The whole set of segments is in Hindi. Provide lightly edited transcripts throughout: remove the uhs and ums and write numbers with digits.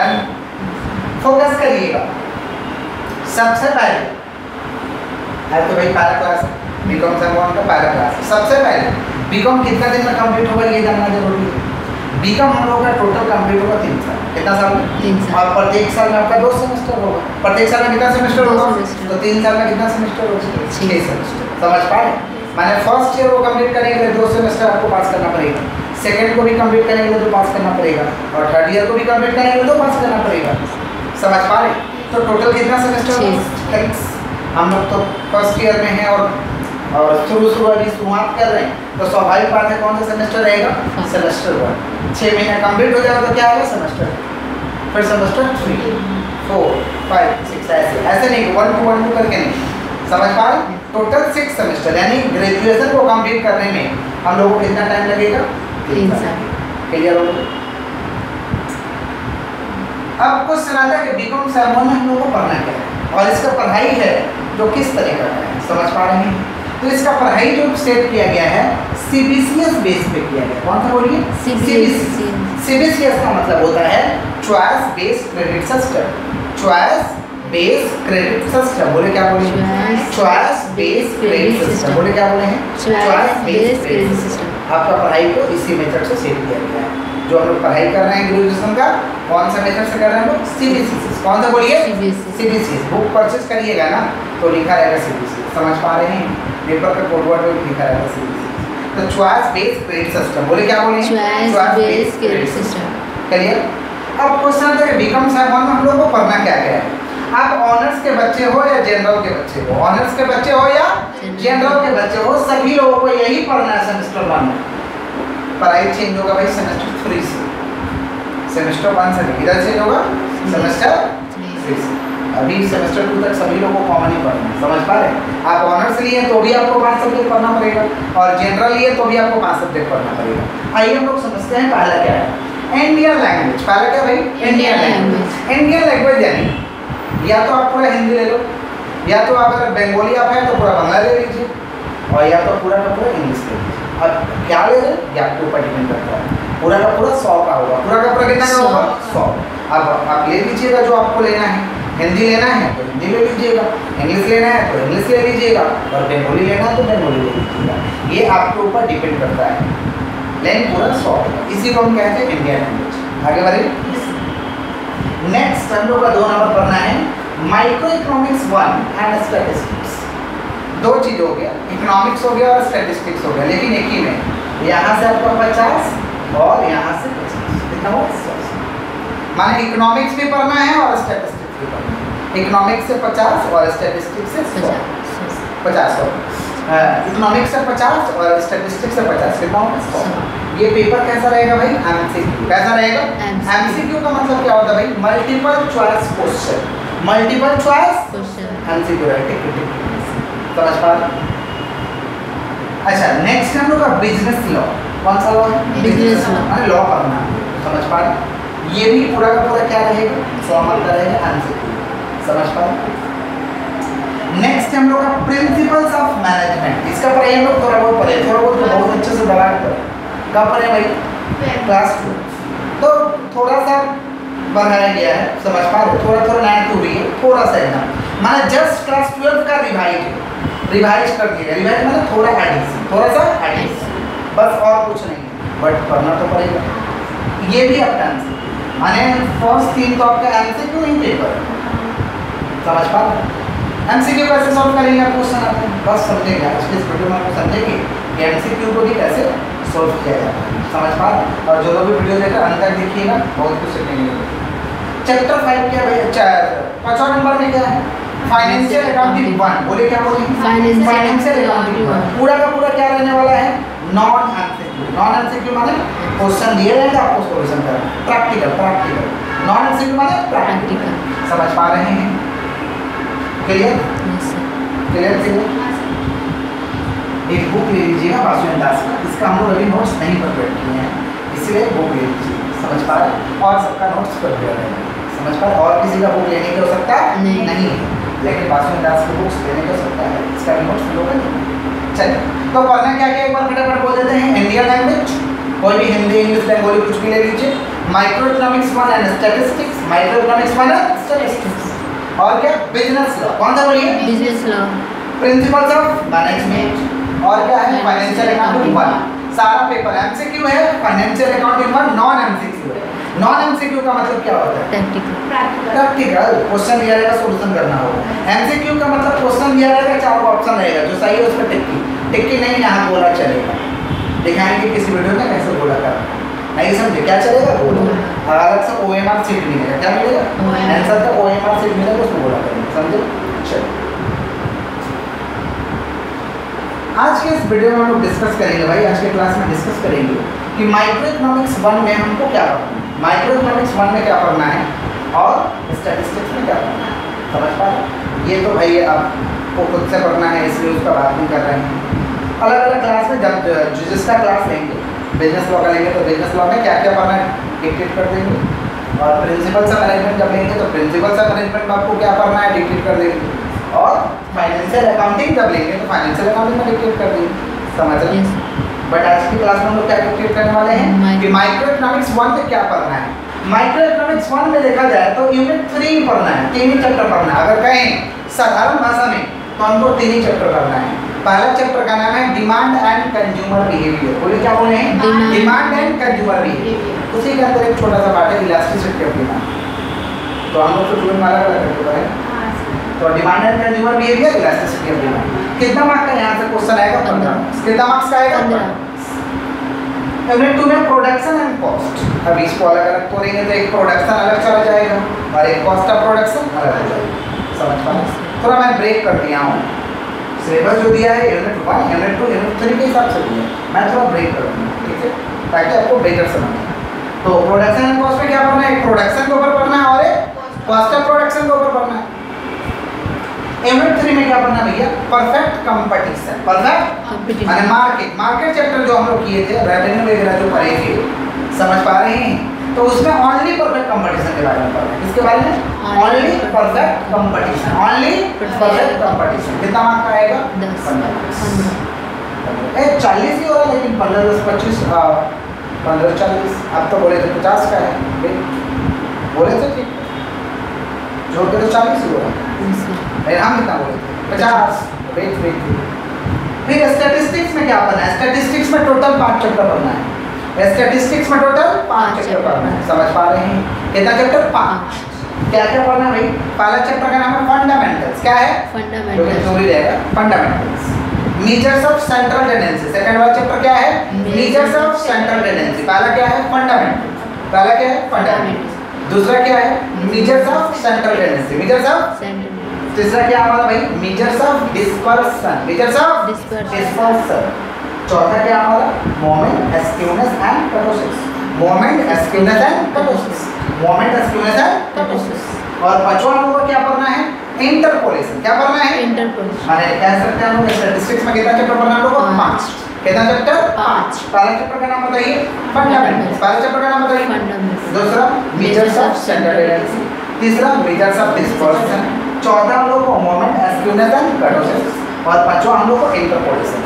डन। फोकस करिएगा। सबसे पहले आज तो भाई पहला क्लास बीकॉम सेम 1 का पहला क्लास। सबसे पहले बीकॉम कितना दिन में कंप्लीट होगा ये जानना जरूरी है। बीकॉम हम लोगों का टोटल कंप्लीट होगा 3 साल। कितना साल में? 3 साल। और प्रत्येक साल में आपका 2 सेमेस्टर होगा। प्रत्येक साल में कितना सेमेस्टर होगा? तो 3 साल में कितना सेमेस्टर होगा? 6 सेमेस्टर। समझ पा रहे? माने फर्स्ट ईयर को कंप्लीट करने के लिए 2 सेमेस्टर आपको पास करना पड़ेगा, सेकंड को भी कंप्लीट करने के लिए 2 पास करना पड़ेगा, और थर्ड ईयर को भी कंप्लीट करने के लिए 2 पास करना पड़ेगा। समझ पा रहे? तो टोटल कितना सेमेस्टर होगा? 6। हम लोग तो फर्स्ट ईयर में हैं और शुरू अभी शुरुआत कर रहे हैं, तो स्वाभाविक बात है कौन सा सेमेस्टर रहेगा? सेमेस्टर 1। 6 महीने कंप्लीट हो जाएगा तो क्या आएगा? सेमेस्टर। फिर सेमेस्टर 3, 4, 5, 6 ऐसे नहीं 1 to 1 करके नहीं। समझ पा रहे? टोटल 6 सेमेस्टर, यानी ग्रेजुएशन को कंप्लीट करने में हम लोगों को कितना टाइम लगेगा? 3 साल। क्लियर हो गया? अब कुछ सुनाता है कि बीकॉम सेम 1 में हम लोगों को पढ़ना क्या है और इसका पढ़ाई है जो किस तरह का है। समझ पा रहे हैं? तो इसका पढ़ाई जो सेट किया गया है सीबीसीएस बेस पे किया गया। कौन सा बोलिए? सीबीसीएस का मतलब होता है choice based credit system. Choice based credit system. बोले क्या बोले? Choice based credit system. बोले क्या बोले हैं? Choice based credit system. आपका पढ़ाई को इसी मेथड से सेट किया गया है। जो हम लोग पढ़ाई कर रहे हैं ग्रेजुएशन का कौन सा मेथड से कर रहे हैं हम लोग? सीबीसीएस। कौन सा बोलिए? सीबीसीएस। बुक परचेज करिएगा ना तो लिखा रहेगा सीबीसीएस। समझ पा रहे हैं? पेपर का कोड वर्ड में लिखा रहेगा सीबीसीएस। तो चॉइस बेस्ड क्रेडिट सिस्टम। बोले क्या बोले? Choice based credit system. Clear? अब क्वेश्चन है बीकॉम सेम 1 में हम लोग को पढ़ना क्या क्या है। आप ऑनर्स के बच्चे हो या जनरल के बच्चे हो, ऑनर्स के बच्चे हो या जनरल के बच्चे हो, सभी लोगों को यही पढ़ना है सेमेस्टर 1 में। पढ़ाई चेंज होगा भाई सेमेस्टर 3 से। सेमेस्टर 1 से नहीं, इधर चेंज होगा सेमेस्टर 3 से। अभी सेमेस्टर 2 तक सभी लोगों को कॉमन ही पढ़ना है। समझ पा रहे? आप ऑनर्स लिए तो भी आपको 5 सब्जेक्ट पढ़ना पड़ेगा और जनरल लिए तो भी आपको 5 सब्जेक्ट पढ़ना पड़ेगा। आइए हम लोग समझते हैं पहला क्या है। Indian language. पहला क्या भाई? Indian language. इंडियन लैंग्वेज यानी या तो आप पूरा हिंदी ले लो, या तो अगर बंगाली आप है तो पूरा बांग्ला ले लीजिए, और या तो पूरा का पूरा इंग्लिश ले लीजिए। अब क्या ले रहे हैं ये आपके ऊपर डिपेंड करता है। पूरा का पूरा 100 का होगा। पूरा का पूरा कितना का होगा? 100। अब आप ले लीजिएगा जो आपको लेना है। हिंदी लेना है तो हिंदी ले लीजिएगा, इंग्लिश लेना है तो इंग्लिश ले लीजिएगा, और बंगाली लेना है तो बंगाली ले लीजिएगा। ये आपके ऊपर डिपेंड करता है, लेकिन पूरा 100 होगा। इसी को हम कहते हैं इंडियन लैंग्वेज। आगे बढ़िए। नेक्स्ट हम लोग का 2 नंबर पढ़ना है माइक्रो इकोनॉमिक्स 1 एंड स्टैटिस्टिक्स। 2 चीज हो गया, इकोनॉमिक्स हो गया और स्टैटिस्टिक्स हो गया, लेकिन एक ही में। यहाँ से आपका 50 और यहाँ से 50। कितना हो? 100। माने इकोनॉमिक्स भी पढ़ना है और स्टैटिस्टिक्स भी पढ़ना है। इकोनॉमिक्स से 50 और स्टैटिस्टिक्स से 100। 50 इकोनॉमिक्स से 50 और स्टैटिस्टिक्स से 50। कितना होगा? 100। ये पेपर कैसा रहेगा भाई? एमसीक्यू। कैसा रहेगा? एमसीक्यू का मतलब क्या होता है भाई? Multiple choice question. Multiple choice question MCQ है। टिक समझ पा रहे? अच्छा, नेक्स्ट हम लोग का बिजनेस लॉ। कौन सा लॉ? Business law. माने लॉ पढ़ना। समझ पा रहे? ये भी पूरा का पूरा क्या रहेगा? 100 मार्क का रहेगा एमसीक्यू। समझ पा रहे? नेक्स्ट हम लोग का प्रिंसिपल्स ऑफ मैनेजमेंट। इसका पढ़ाई हम लोग थोड़ा बहुत पढ़े, थोड़ा बहुत तो बहुत अच्छे से दबा कर कब पढ़े भाई? क्लास 2। तो थोड़ा सा बढ़ाया गया है। समझ पा रहे? थोड़ा 9 टू भी है, थोड़ा सा है ना। माने जस्ट क्लास 12 का रिवाइज कर दिया। रिवाइज मतलब थोड़ा एडिशन, थोड़ा सा एडिशन, बस और कुछ नहीं है। बट पढ़ना तो पड़ेगा। ये भी आपका आंसर माने फर्स्ट 3 तो आपका एमसीक्यू ही पेपर है। समझ पा रहे? एमसीक्यू कैसे सॉल्व करेंगे आप क्वेश्चन आते हैं, बस समझेंगे। आज के इस वीडियो में आपको समझेंगे कि एमसीक्यू को भी कैसे सॉल्व किया जाता है। समझ पा रहे? और जो लोग भी वीडियो देखकर अंत तक देखिएगा बहुत कुछ सीखेंगे। चैप्टर 5 क्या है? 5वां नंबर में क्या है? Financial accounting 1। बोले क्या बोले? Financial accounting 1। पूरा का पूरा क्या रहने वाला है? Non MCQ. नॉन एमसीक्यू माने क्वेश्चन दिए रहेंगे, आपको सॉल्यूशन करना है। प्रैक्टिकल। नॉन एमसीक्यू माने प्रैक्टिकल। समझ पा रहे हैं? क्लियर? एक बुक ले लीजिएगा वासुदेव दास का। इसका हम लोग अभी नोट्स नहीं प्रिपेयर किए हैं, इसलिए बुक ले लीजिए। समझ पा रहे? और सबका नोट्स प्रिपेयर है। समझ पा रहे? और किसी का बुक लेने की आवश्यकता नहीं है, लेकिन वासुदेव दास की बुक्स लेने की आवश्यकता है। इसका भी नोट्स लोग चलिए। तो पढ़ना क्या क्या एक बार फटाफट बोल देते हैं। इंडियन लैंग्वेज, कोई भी हिंदी, इंग्लिश, बंगाली कुछ भी ले लीजिए। Micro economics 1 and statistics, micro economics 1 and statistics. और क्या? Business law. कौन सा बोलिए? Business law. Principles of management. और क्या है? Financial accounting 1। सारा पेपर एमसीक्यू है, फाइनेंशियल अकाउंटिंग 1 नॉन एमसीक्यू है। नॉन एमसीक्यू का मतलब क्या होता है? प्रैक्टिकल क्वेश्चन दिया जाएगा, सॉल्यूशन करना होगा। एमसीक्यू का मतलब क्वेश्चन दिया जाएगा, 4 ऑप्शन रहेगा, जो सही है उस पर टिक्की नहीं, यहाँ बोला चलेगा। दिखाएंगे किसी वीडियो में कैसे बोला करना, नहीं समझे? क्या चलेगा? बोला। और अलग से ओएमआर सीट मिलेगा। क्या मिलेगा? आंसर का ओएमआर सीट मिलेगा, उसमें बोला करेंगे। समझे? चलो आज के इस वीडियो में हम लोग डिस्कस करेंगे भाई, आज के क्लास में डिस्कस करेंगे कि माइक्रो इकोनॉमिक्स 1 में हमको क्या पढ़ना है, माइक्रो इकोनॉमिक्स 1 में क्या पढ़ना है और स्टैटिस्टिक्स में क्या पढ़ना है। समझ पा रहे? ये तो भाई आपको खुद से पढ़ना है, इसलिए उसका बात नहीं कर रहे हैं। अलग अलग क्लास में जब जिसका क्लास लेंगे, बिजनेस लॉ का लेंगे तो बिजनेस लॉ में क्या क्या पढ़ना है डिक्टेट कर देंगे, और प्रिंसिपल्स ऑफ मैनेजमेंट जब लेंगे तो प्रिंसिपल्स ऑफ मैनेजमेंट में आपको क्या पढ़ना है डिक्टेट कर देंगे, और फाइनेंशियल अकाउंटिंग जब लेंगे तो फाइनेंशियल अकाउंटिंग में डिक्टेट कर देंगे। समझ रहे? बट आज की क्लास में हम लोग क्या डिक्टेट करने वाले हैं कि माइक्रो इकोनॉमिक्स 1 में क्या पढ़ना है। माइक्रो इकोनॉमिक्स 1 में देखा जाए तो यूनिट 3 पढ़ना है, 3 ही चैप्टर पढ़ना है। अगर कहें साधारण भाषा में तो हमको 3 ही चैप्टर पढ़ना है। पहला चैप्टर का नाम है डिमांड एंड कंज्यूमर बिहेवियर। बोले क्या बोले हैं? Demand and consumer behaviour. उसी के अंदर एक छोटा सा पार्ट है इलास्टिसिटी ऑफ डिमांड। तो हम लोग तो ट्वेल्व मारा करते हैं, तो demand and consumer behaviour, elasticity of demand. कितना मार्क्स का यहाँ से क्वेश्चन आएगा? 15। कितना मार्क्स का आएगा? 15। यूनिट 2 में प्रोडक्शन एंड कॉस्ट। अब इसको अलग अलग तोड़ेंगे तो एक प्रोडक्शन अलग चला जाएगा और एक कॉस्ट ऑफ प्रोडक्शन अलग हो जाएगा। समझ पा रहे? थोड़ा मैं ब्रेक कर दिया हूँ, सिलेबस जो दिया है यूनिट 1, यूनिट 2, यूनिट 3 के हिसाब से दिया है, मैं थोड़ा ब्रेक कर दूँगा, ठीक है, ताकि आपको बेटर समझ आए। तो प्रोडक्शन एंड कॉस्ट में क्या पढ़ना है? एक प्रोडक्शन के ऊपर पढ़ना है और एक कॉस्ट ऑफ प्रोडक्शन के ऊपर पढ़ना है। यूनिट 3 में क्या पढ़ना भैया? Perfect competition. परफेक्ट माने मार्केट। मार्केट चैप्टर जो हम लोग किए थे, रेवेन्यू वगैरह जो पढ़े थे, समझ पा रहे हैं? तो उसमें ओनली परफेक्ट कंपटीशन के बारे में पढ़ा है। किसके बारे में? Only perfect competition. Only perfect competition. कितना मार्क्स का आएगा? 15। 40 ही हो रहा है, लेकिन 15 10 25 15 40। अब तो बोले थे 50 का है, बोले थे ठीक, जोड़ के तो 40 ही हो रहा है। हम कितना बोले थे? 50। वेट। फिर स्टैटिस्टिक्स में क्या पढ़ना है? स्टैटिस्टिक्स में टोटल 5 चैप्टर पढ़ना है। स्टैटिस्टिक्स में टोटल 5 चैप्टर पढ़ना है। समझ पा रहे हैं? कितना चैप्टर? 5। क्या क्या पढ़ना है भाई? पहला चैप्टर का नाम है फंडामेंटल्स। क्या है? फंडामेंटल्स। जो भी रहेगा fundamentals. Measures of central tendency. Second वाला चैप्टर क्या है? Measures of central tendency. पहला क्या है? फंडामेंटल्स। पहला क्या है? फंडामेंटल्स। दूसरा क्या है? Measures of central tendency. Measures of तीसरा क्या हमारा भाई? Measures of dispersion. Measures of dispersion. चौथा क्या हमारा? Moment, skewness and kurtosis. Moment, skewness and kurtosis. Moment, skewness and kurtosis. और पांचवा हम लोग को क्या पढ़ना है? इंटरपोलेशन। क्या पढ़ना है? इंटरपोलेशन। माने कह सकते हैं हम लोग स्टैटिस्टिक्स में कितना चैप्टर पढ़ना है हम लोग को? 5। कितना चैप्टर? 5। पहला चैप्टर का नाम बताइए? फंडामेंटल्स। पहला चैप्टर का नाम बताइए? फंडामेंटल्स। दूसरा मेजर्स ऑफ सेंट्रल टेंडेंसी। तीसरा मेजर्स ऑफ डिस्पर्सन। चौथा हम लोग को मोमेंट, स्क्यूनेस एंड कर्टोसिस। और पांचवा हम लोग को इंटरपोलेशन।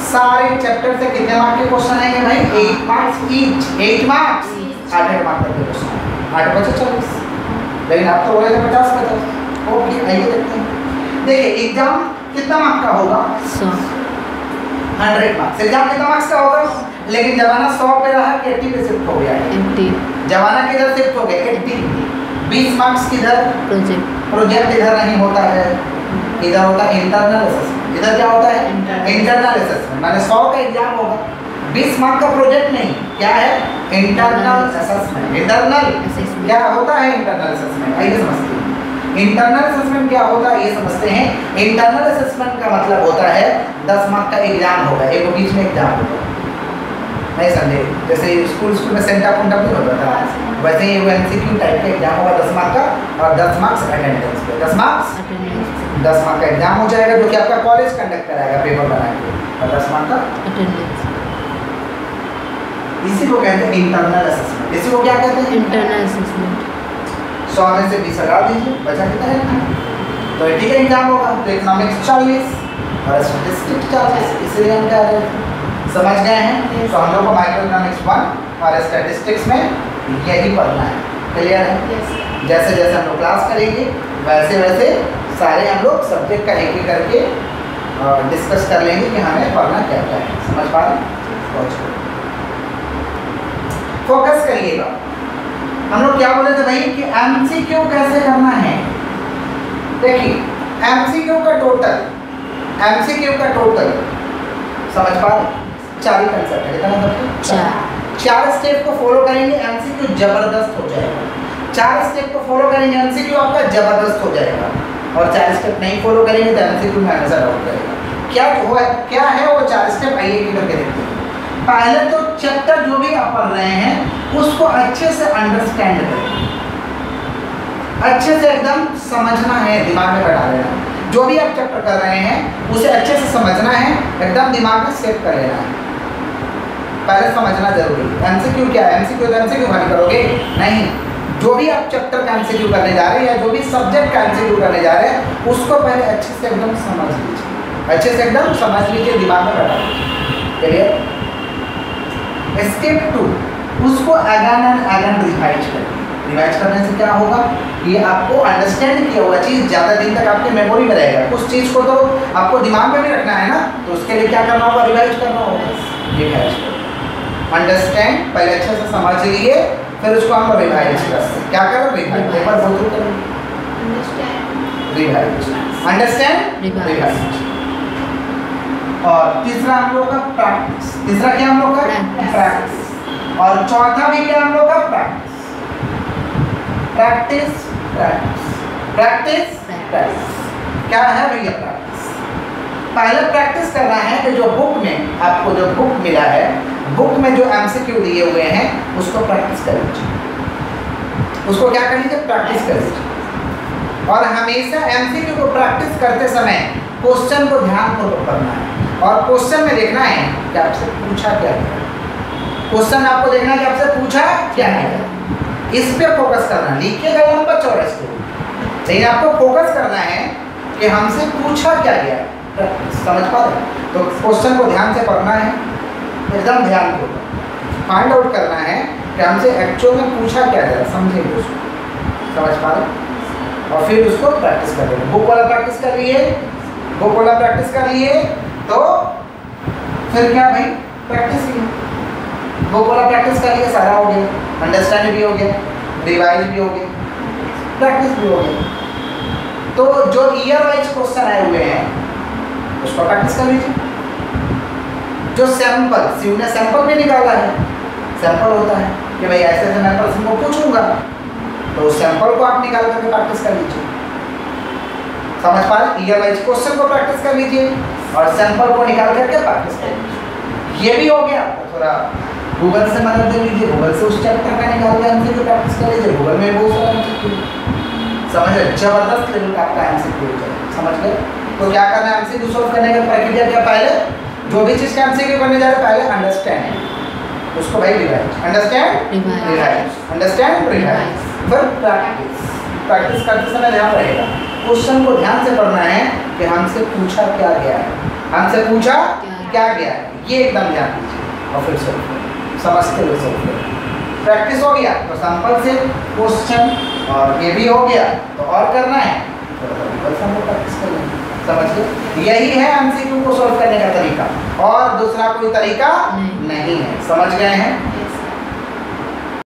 सारे चैप्टर से कितने मार्क्स के क्वेश्चन आएंगे भाई? 8 मार्क्स ईच। 8 मार्क्स, 8 मार्क्स के क्वेश्चन। 8 बचे 40, लेकिन आप तो बोले थे 50। ओके, आइए देखते हैं। देखिए एग्जाम कितना मार्क्स का होगा? 100 मार्क्स। एग्जाम कितना मार्क्स का होगा? लेकिन जमाना 100 पे रहा कि 80 पे शिफ्ट हो गया है। 80 जमाना किधर शिफ्ट हो गया? 80। 20 मार्क्स किधर? प्रोजेक्ट इधर नहीं होता है, इधर होता है इंटरनल असेसमेंट। इधर क्या होता है? Internal assessment. माने 100 का एग्जाम होगा, 20 मार्क्स का प्रोजेक्ट नहीं, क्या है? Internal assessment. इंटरनल क्या होता है? Internal assessment. आइए समझते हैं इंटरनल असेसमेंट क्या होता है, ये समझते हैं। इंटरनल असेसमेंट का मतलब होता है 10 मार्क्स का एग्जाम होगा, एक बीच में एग्जाम होगा, नहीं समझे? जैसे स्कूल में सेंटा पुंटा नहीं होता था, वैसे ही एमसीक्यू टाइप का एग्जाम होगा 10 मार्क्स का, और 10 मार्क्स अटेंडेंस पे। 10 मार्क्स 10 मार्क्स का एग्जाम हो जाएगा, जो कि आपका कॉलेज कंडक्ट कराएगा पेपर बना के, और 10 मार्क्स का अटेंडेंस। इसी को कहते हैं इंटरनल असेसमेंट। इसी को क्या कहते हैं? Internal assessment. 100 में से 20 हटा दीजिए, बचा कितना है? तो 80 का एग्जाम होगा, तो इकोनॉमिक्स 40 और स्टैटिस्टिक्स 40। इसलिए हम क्या समझ गए हैं? तो हम लोग को माइक्रो इकोनॉमिक्स 1 और स्टैटिस्टिक्स में यही पढ़ना है। क्लियर है? जैसे जैसे हम लोग क्लास करेंगे वैसे वैसे सारे हम लोग सब्जेक्ट का एक एक करके डिस्कस कर लेंगे कि हमें पढ़ना क्या क्या है। समझ पा रहे? फोकस करिएगा। हम लोग क्या बोले थे भाई कि एमसीक्यू कैसे करना है। देखिए एमसीक्यू का टोटल समझ पा रहे? 4 ही कंसेप्ट है। कितना मतलब 4 स्टेप को फॉलो करेंगे एमसीक्यू जबरदस्त हो जाएगा। 4 स्टेप को फॉलो करेंगे एमसीक्यू आपका जबरदस्त हो जाएगा, और 4 स्टेप नहीं फॉलो करेंगे तो एमसीक्यू में हमेशा डाउट रहेगा। क्या है वो 4 स्टेप, आइए करके देखते हैं। पहले तो चैप्टर जो भी आप पढ़ रहे हैं उसको अच्छे से अंडरस्टैंड करें, अच्छे से एकदम समझना है, दिमाग में बैठा लेना है। जो भी आप चैप्टर कर रहे हैं उसे अच्छे से समझना है, एकदम दिमाग में सेव कर लेना है। पहले समझना जरूरी है। एमसीक्यू क्या है? एमसीक्यू तो एमसीक्यू खाली करोगे नहीं, जो भी आप चैप्टर का एमसीक्यू करने जा रहे हैं या जो भी सब्जेक्ट का एमसीक्यू करने जा रहे हैं उसको पहले अच्छे से एकदम समझ लीजिए, अच्छे से एकदम समझ लीजिए, दिमाग में बैठा लीजिए। क्लियर? स्टेप 2 उसको अगेन एंड अगेन रिवाइज करें। रिवाइज करने से क्या होगा, ये आपको अंडरस्टैंड किया हुआ चीज़ ज़्यादा दिन तक आपके मेमोरी में रहेगा। कुछ चीज़ को तो आपको दिमाग में भी रखना है ना, तो उसके लिए क्या करना होगा, रिवाइज करना होगा। रिवाइज करो, अंडरस्टैंड पहले अच्छे से समझ लीजिए, फिर उसको हम रिवाइज करते हैं। क्या करो, रिवाइज। एक बार बोल दो, रिवाइज, अंडरस्टैंड, रिवाइज। और तीसरा हम लोग का प्रैक्टिस। तीसरा क्या हम लोग का? प्रैक्टिस। और चौथा भी क्या हम लोग का? Practice, practice, practice, practice, practice. क्या है भैया प्रैक्टिस? पहले प्रैक्टिस करना है कि जो बुक में आपको जो बुक मिला है, बुक में जो एमसीक्यू दिए हुए हैं उसको प्रैक्टिस कर लीजिए। उसको क्या कर लीजिए? प्रैक्टिस कर लीजिए। और हमेशा एमसीक्यू को प्रैक्टिस करते समय क्वेश्चन को ध्यानपूर्वक पढ़ना है, और क्वेश्चन में देखना है कि आपसे पूछा क्या है। क्वेश्चन आपको देखना है कि आपसे पूछा क्या है, इस पे फोकस करना। लिखिएगा लंबा चौड़ा इसको, लेकिन आपको फोकस करना है कि हमसे पूछा क्या गया है। समझ पा रहे? तो क्वेश्चन को ध्यान से पढ़ना है, एकदम ध्यान को फाइंड आउट करना है कि हमसे एक्चुअल में पूछा क्या गया, समझेंगे उसको। समझ पा रहे? और फिर उसको प्रैक्टिस कर लेंगे। बुक वाला प्रैक्टिस कर लिए, बुक वाला प्रैक्टिस कर लिए तो फिर क्या भाई, प्रैक्टिस ही। बुक वाला प्रैक्टिस कर लिया, सारा हो गया, अंडरस्टैंड भी हो गया, रिवाइज भी हो गया, प्रैक्टिस भी हो गया। तो जो ईयर वाइज क्वेश्चन आए हुए हैं उसको प्रैक्टिस कर लीजिए। जो सैंपल, शिव ने सैंपल भी निकाला है, सैंपल होता है कि भाई ऐसे ऐसे मैं प्रश्न को पूछूंगा, तो सैंपल को आप निकाल करके प्रैक्टिस कर लीजिए। समझ पा रहे? ईयर वाइज क्वेश्चन को प्रैक्टिस कर लीजिए और सैंपल को निकाल करके प्रैक्टिस कर लीजिए। ये भी हो गया। तो थोड़ा गूगल से मदद ले लीजिए, गूगल से उस चैप्टर का निकाल के एमसीक्यू प्रैक्टिस कर लीजिए। गूगल में बहुत सारा एमसीक्यू, समझ रहे? जबरदस्त लेवल का आपका एमसीक्यू हो जाए। समझ गए? तो क्या करना है एमसीक्यू सॉल्व करने का प्रक्रिया क्या? पहले जो भी चीज़ का एमसीक्यू करने जा रहे हैं पहले अंडरस्टैंड, उसको भाई revise, understand, revise, understand, revise, फिर प्रैक्टिस। प्रैक्टिस करते समय ध्यान रहेगा, क्वेश्चन को ध्यान से पढ़ना है कि हमसे पूछा क्या गया है, हमसे पूछा क्या गया है, ये एकदम ध्यान दीजिए। और फिर समझते हुए सोल्व करें। प्रैक्टिस हो गया तो सैंपल से क्वेश्चन, और ये भी हो गया तो और करना है तो प्रैक्टिस कर लेंगे। समझ गए? यही है एमसीक्यू को सॉल्व करने का तरीका, और दूसरा कोई तरीका नहीं है। समझ गए हैं?